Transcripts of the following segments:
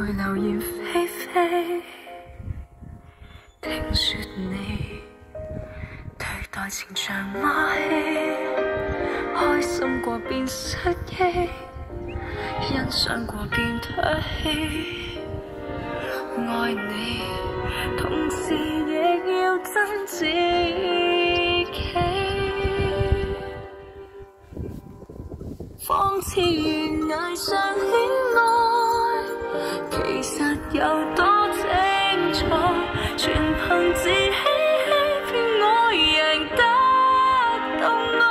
愛流言飛飛。聽說你對待情像馬戲，開心過便失憶，欣賞過便唾棄。愛你，同時亦要憎自己。仿似懸崖上戀愛，其實有多精彩，全憑自欺欺騙我贏得到愛。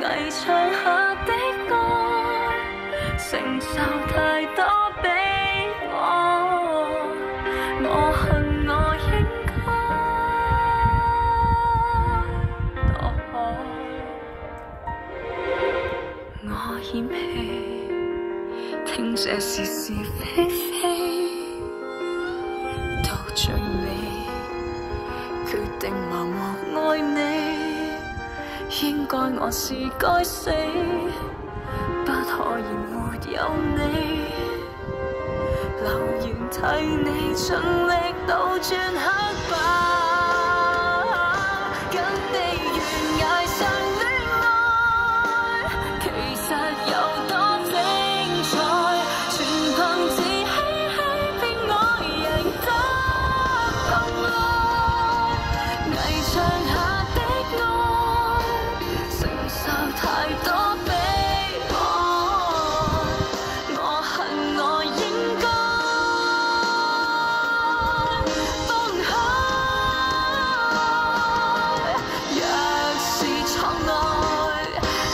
危牆下的愛，承受太多悲哀，我恨我應該多好。我嫌棄聽這是是非非，到最尾決定盲目愛你，應該我是該死，不可以沒有你。留言替你盡力倒轉黑白，跟你懸崖上戀愛，其實有多精彩，全憑自欺欺騙我贏得到愛。危牆下的愛，承受太多悲哀，我恨我應該放開。若是錯愛，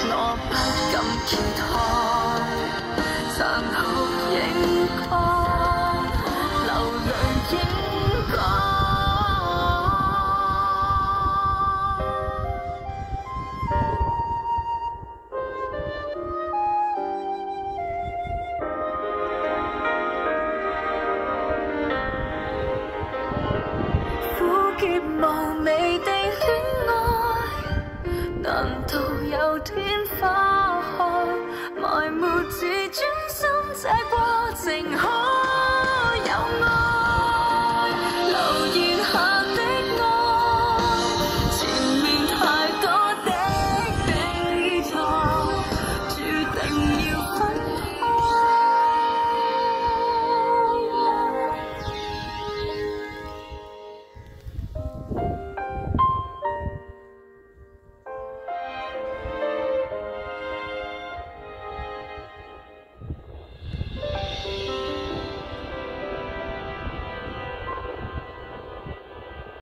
我不敢揭開，殘酷應該流淚應該。苦澀無味